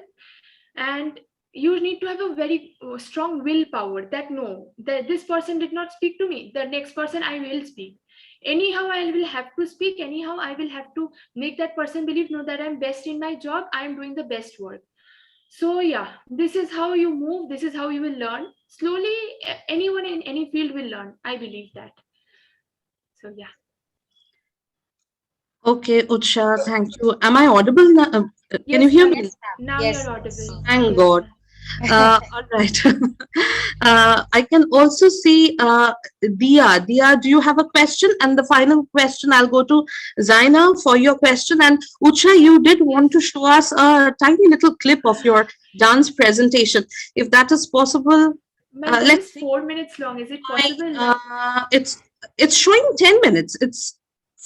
and you need to have a very strong willpower, that no, that this person did not speak to me, the next person I will speak. Anyhow, I will have to speak. Anyhow, I will have to make that person believe, no, that I'm best in my job, I'm doing the best work. So yeah, this is how you move. This is how you will learn slowly. Anyone in any field will learn, I believe that. So yeah. Okay, Utsha, thank you. Am I audible now? Can you Yes, hear ma'am. me? Now Yes. you're audible. Thank Yes, God. ma'am. All right. I can also see Dia. Dia, do you have a question? And the final question, I'll go to Zaina for your question. And Ucha, you did want to show us a tiny little clip of your dance presentation. If that is possible, Ma'am, that let's is see. 4 minutes long. Is it possible? Like, It's showing 10 minutes. It's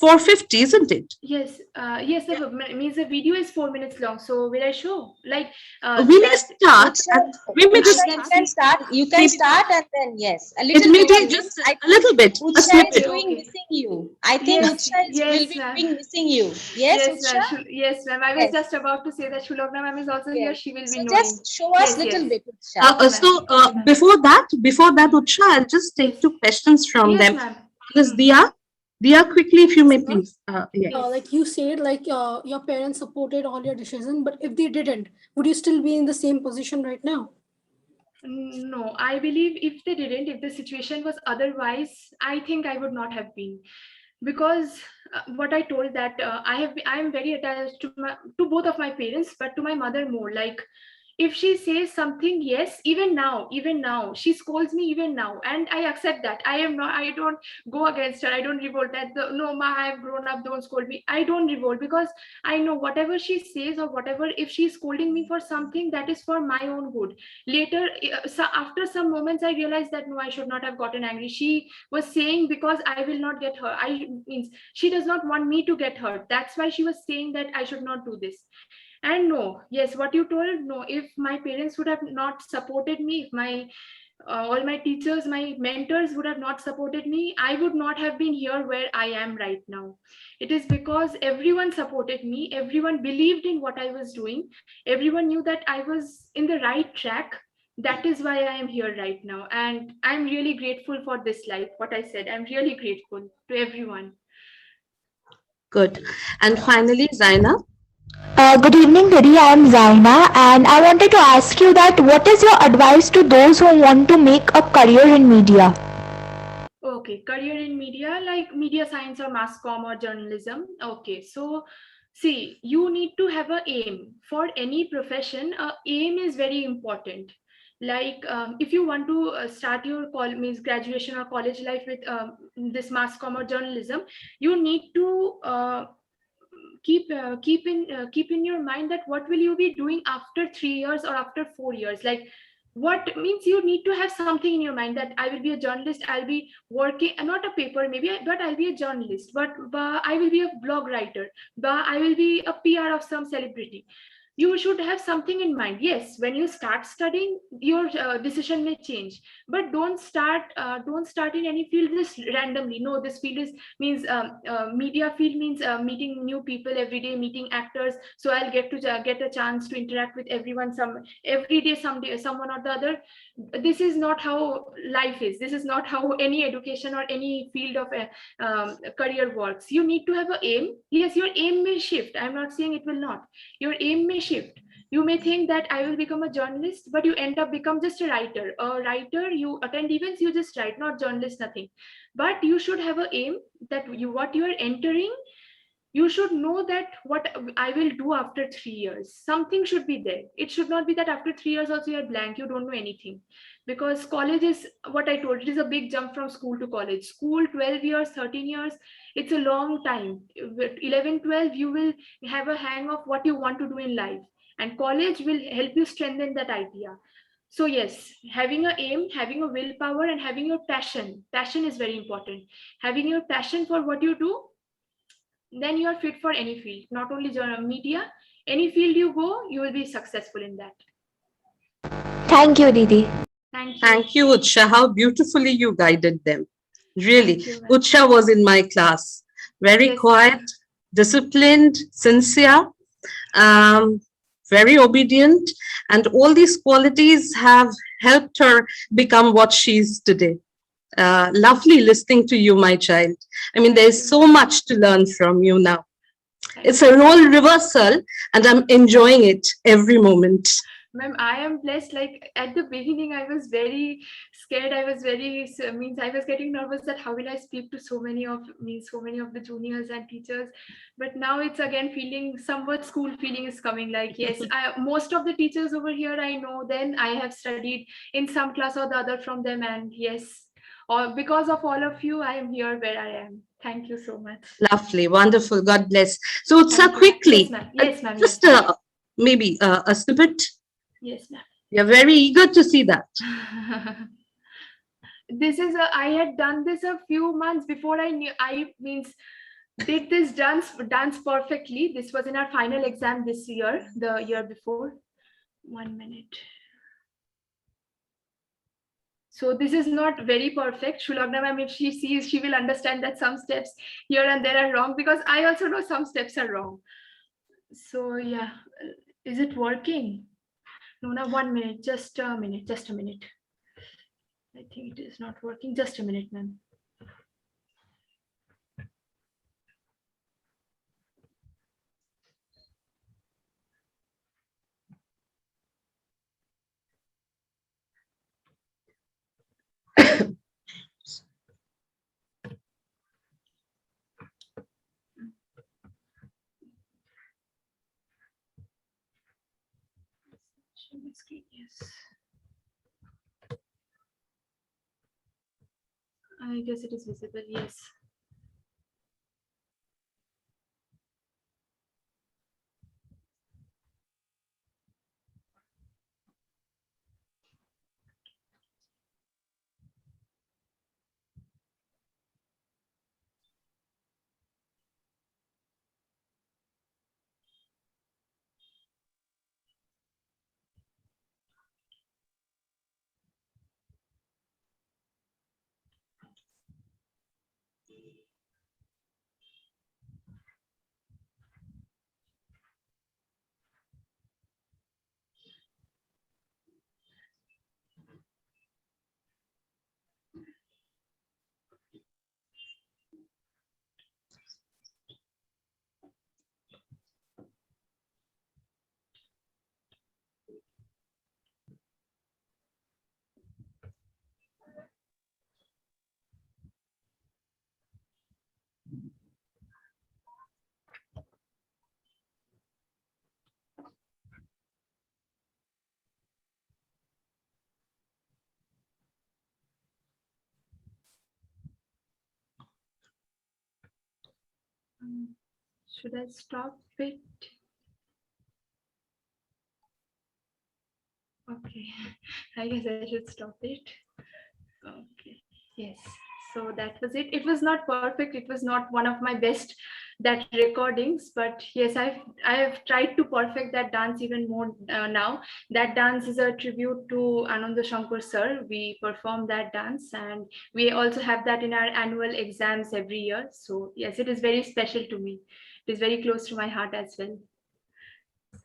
4:50, isn't it? yes, yes, sir, but means the video is 4 minutes long. So will I show? Like We may that. start Utsha, and we may Utsha, just you can start. You can maybe start and then yes, a it little may bit. take just I a think little bit, a Utsha is snippet. doing Okay. missing you. I think Yes, Utsha is, will yes, be ma'am. doing missing you. Yes, Yes, ma'am. Utsha. Yes, ma'am. I was Yes. just about to say that Shulogna ma'am is also here. Yes. She will be So knowing. just show us Yes, little yes. bit, Utsha. Okay, ma'am. Okay, ma'am. Before that, Utsha, I'll just take Yes. two questions from Yes, them. ma'am. One is Dia. Dia, quickly, if you may Yes, ma'am. please. Yeah. Yes. Like you said, like your parents supported all your decisions, but if they didn't, would you still be in the same position right now? No, I believe if they didn't, if the situation was otherwise, I think I would not have been, because what I told that I am very attached to both of my parents, but to my mother more. Like if she says something, yes, even now she scolds me even now, and I accept that. I don't go against her. I don't revolt that no, ma, I have grown up, don't scold me. I don't revolt, because I know whatever she says or whatever, if she's scolding me for something, that is for my own good. Later, so after some moments, I realized that no, I should not have gotten angry. She was saying because I will not get hurt. I means she does not want me to get hurt. That's why she was saying that I should not do this. And no, yes, what you told, no, if my parents would have not supported me, if my all my teachers, my mentors would have not supported me, I would not have been here where I am right now. It is because everyone supported me, everyone believed in what I was doing, everyone knew that I was in the right track. That is why I am here right now. And I'm really grateful for this life. What I said, I'm really grateful to everyone. Good. And finally, Zaina. Good evening, Didi. I am Zaina, and I wanted to ask you that what is your advice to those who want to make a career in media? Okay, career in media, like media science or mass comm or journalism. Okay, so see, you need to have an aim for any profession. Aim is very important. Like if you want to start your means graduation or college life with this mass comm or journalism, you need to keep in your mind that what will you be doing after 3 years or after 4 years. Like what means you need to have something in your mind that I will be a journalist, I'll be working not a paper maybe, but I'll be a journalist, but I will be a blog writer, but I will be a PR of some celebrity. You should have something in mind. Yes, when you start studying, your decision may change, but don't start in any field just randomly. No, this field is means media field means meeting new people every day, meeting actors, so I'll get a chance to interact with everyone some every day, someday someone or the other. This is not how life is. This is not how any education or any field of a career works. You need to have an aim. Yes, your aim may shift. I'm not saying it will not. Your aim may shift. You may think that I will become a journalist, but you end up become just a writer. A writer, you attend events, you just write, not journalist, nothing. But you should have an aim that what you are entering, you should know that what I will do after 3 years. Something should be there. It should not be that after 3 years also you're blank, you don't know anything. Because college is what I told, it is a big jump from school to college. School, 12 years, 13 years, it's a long time. 11, 12, you will have a hang of what you want to do in life. And college will help you strengthen that idea. So yes, having an aim, having a willpower, and having your passion. Passion is very important. Having your passion for what you do, then you are fit for any field, not only media. Any field you go, you will be successful in that. Thank you, Didi. Thank you, Utsha. How beautifully you guided them. Really, You, Utsha was in my class. Very yes, quiet, disciplined, sincere, very obedient, and all these qualities have helped her become what she is today. Lovely listening to you, my child. I mean, there's so much to learn from you now. It's a role reversal, and I'm enjoying it every moment. Ma'am, I am blessed. Like at the beginning, I was very scared. I was I was getting nervous that how will I speak to so many of the juniors and teachers. But now it's again feeling somewhat school feeling is coming, like yes, most of the teachers over here I know, then I have studied in some class or the other from them, and yes, or because of all of you, I am here where I am. Thank you so much. Lovely, wonderful. God bless. So, sir, Thank you. quickly, Yes, ma'am. Yes, ma'am. just Yes, ma'am. maybe a snippet. Yes, ma'am. You're very eager to see that. I had done this a few months before did this dance perfectly. This was in our final exam this year, the year before. 1 minute. So this is not very perfect. Shulagna ma'am, if she sees, she will understand that some steps here and there are wrong, because I also know some steps are wrong. So yeah, is it working? No, 1 minute, just a minute. I think it is not working. Just a minute, ma'am. Yes. I guess it is visible, yes. Should I stop it? Okay, I guess I should stop it. Okay, yes. So that was it. It was not perfect. It was not one of my best recordings, but yes, I have tried to perfect that dance even more now. That dance is a tribute to Ananda Shankar sir. We perform that dance, and we also have that in our annual exams every year. So yes, it is very special to me. It is very close to my heart as well.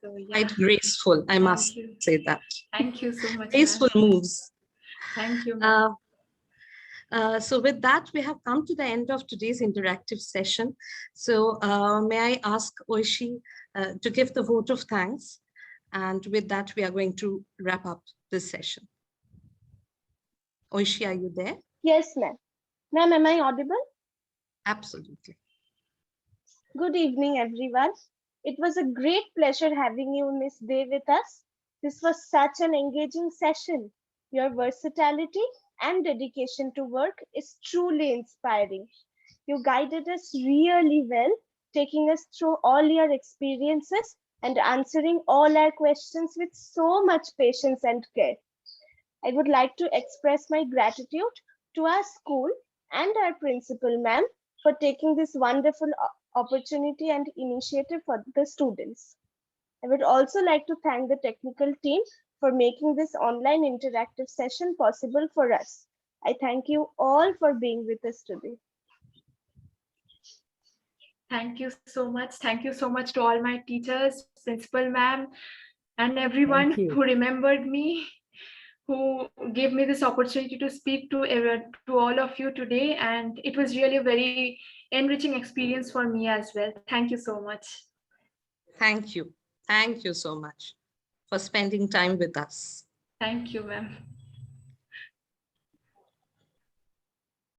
So yeah. Quite graceful, I must say that. Thank you so much. Graceful moves. Thank you. So with that, we have come to the end of today's interactive session. So may I ask Oishi to give the vote of thanks. And with that, we are going to wrap up this session. Oishi, are you there? Yes, ma'am. Ma'am, am I audible? Absolutely. Good evening, everyone. It was a great pleasure having you, Ms. Day, with us. This was such an engaging session. Your versatility and dedication to work is truly inspiring. You guided us really well, taking us through all your experiences and answering all our questions with so much patience and care. I would like to express my gratitude to our school and our principal, ma'am, for taking this wonderful opportunity and initiative for the students. I would also like to thank the technical team for making this online interactive session possible for us. I thank you all for being with us today. Thank you so much. Thank you so much to all my teachers, principal ma'am, and everyone who remembered me, who gave me this opportunity to speak to all of you today. And it was really a very enriching experience for me as well. Thank you so much. Thank you. Thank you so much for spending time with us. Thank you, ma'am.